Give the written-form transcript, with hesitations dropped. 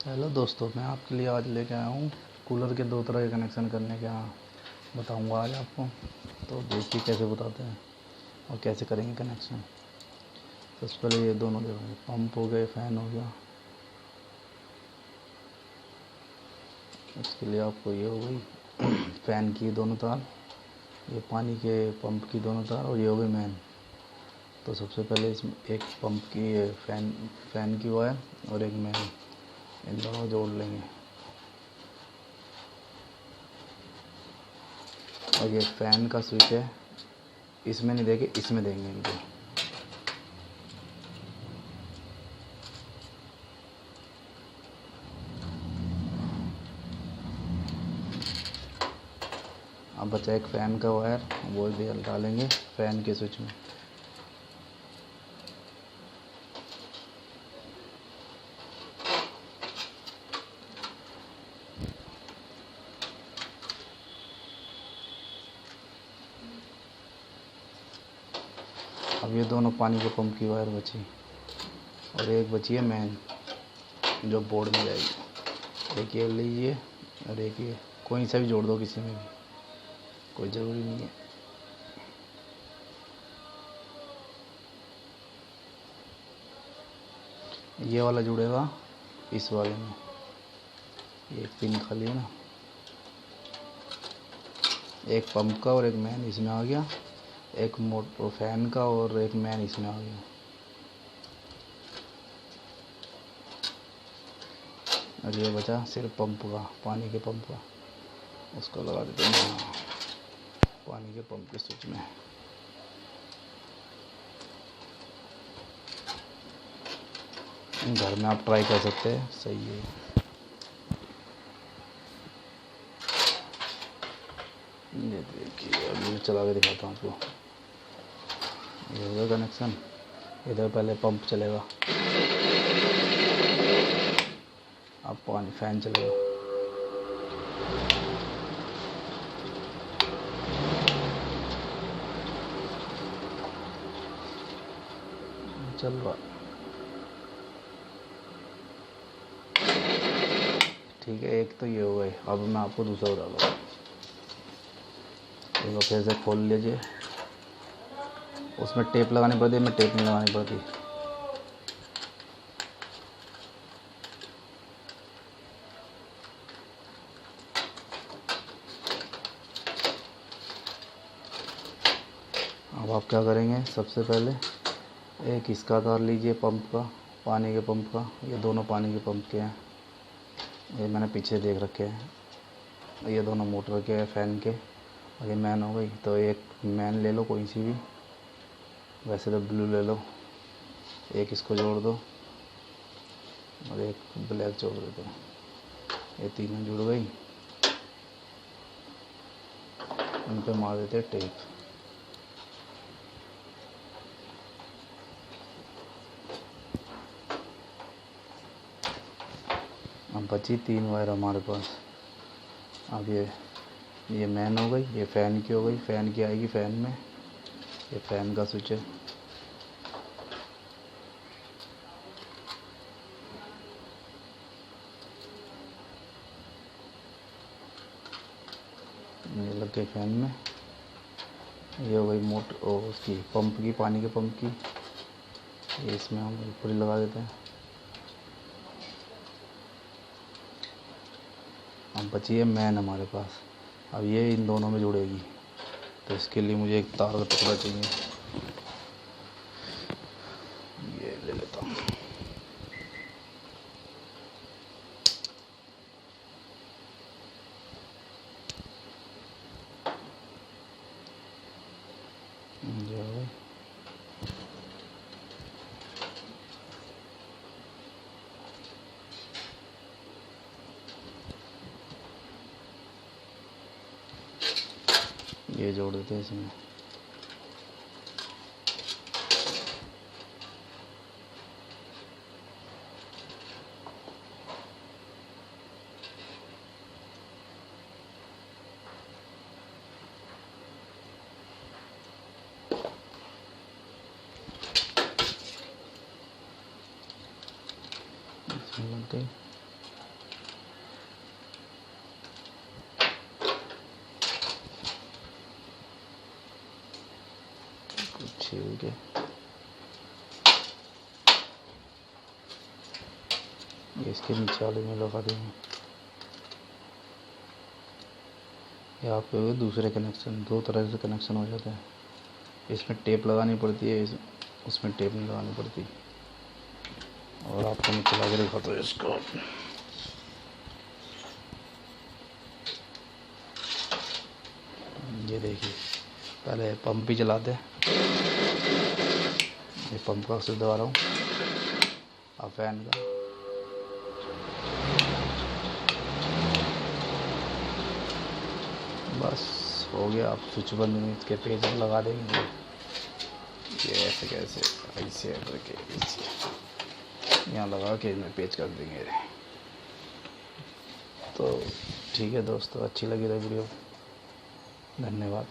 Hello दोस्तों, मैं आपके लिए आज लेके आया हूँ कूलर के दो तरह के कनेक्शन करने के बताऊँगा आज आपको। तो देखिए कैसे बताते हैं और कैसे करेंगे कनेक्शन। सबसे पहले ये दोनों देखो, पंप हो गए, फ़ैन हो गया। इसके लिए आपको ये हो गई फ़ैन की दोनों तार, ये पानी के पंप की दोनों तार, और ये हो गई मेन। तो सबसे पहले इसमें एक पंप की फ़ैन की वायर और एक मेन, इन दोनों जोड़ लेंगे। और ये फ़ैन का स्विच है, इसमें नहीं देंगे, इसमें देंगे इनको। अब बचा एक फ़ैन का वायर, वो भी डालेंगे फ़ैन के स्विच में। अब ये दोनों पानी के पंप की वायर बची, और एक बची है मेन जो बोर्ड में जाएगी। एक ये लीजिए और एक ये, कोई सा भी जोड़ दो, किसी में भी, कोई ज़रूरी नहीं है। ये वाला जुड़ेगा इस वाले में, ये पिन खाली है ना। एक पंप का और एक मेन इसमें आ गया, एक मोटर फ़ैन का और एक मेन इसमें आ गया। और ये बचा सिर्फ पंप का, पानी के पंप का, उसको लगा देते हैं पानी के पंप के स्विच में। घर में आप ट्राई कर सकते हैं, सही है। ये देखिए, अभी मैं चला के दिखाता हूँ आपको। ये होगा कनेक्शन। इधर पहले पंप चलेगा, अब पानी फ़ैन चलेगा। चल रहा, ठीक है। एक तो ये हो गए। अब मैं आपको दूसरा बता दूँ। देखो, फिर से खोल लीजिए, उसमें टेप लगानी पड़ती है, मैं टेप नहीं लगानी पड़ती। अब आप क्या करेंगे, सबसे पहले एक इसका तार लीजिए पंप का, पानी के पंप का। ये दोनों पानी के पंप के हैं, ये मैंने पीछे देख रखे हैं। ये दोनों मोटर के हैं, फ़ैन के। और ये मैन हो गई, तो एक मैन ले लो कोई सी भी, वैसे तो ब्लू ले लो। एक इसको जोड़ दो और एक ब्लैक जोड़ देते हैं। ये तीनों जुड़ गई, इन पे मार देते हैं टेप। अब बची 3 वायर हमारे पास। अब ये मैन हो गई, ये फ़ैन की हो गई, फ़ैन की आएगी फ़ैन में। ये फ़ैन का स्विच है। ये लग गई फ़ैन में। ये हो गई मोटर, उसकी पंप की, पानी के पंप की। ये इसमें हम पूरी लगा देते हैं। अब बची है मैन हमारे पास। अब ये इन दोनों में जुड़ेगी, तो इसके लिए मुझे एक तार का टुकड़ा चाहिए। ये ले लेता हूँ। ये हो गई। ये जोड़ देते हैं इसमें। इसमें लग गई। छील के इसके नीचे वाले में लगा देंगे। यहाँ पे दूसरे कनेक्शन, दो तरह से कनेक्शन हो जाता है। इसमें टेप लगानी पड़ती है, उसमें टेप नहीं लगानी पड़ती। और आपको मैं चला के दिखाता हूँ इसको। ये देखिए, पहले पंप भी चलाते हैं। ये पंप का स्विच दबा रहा हूँ, अब फैन का। बस हो गया। आप स्विच बंद में इसके पेज लगा देंगे। ये ऐसे कैसे, ऐसे करके यहाँ लगा के इसमें पेज कर देंगे। तो ठीक है दोस्तों, अच्छी लगी रही वीडियो, धन्यवाद।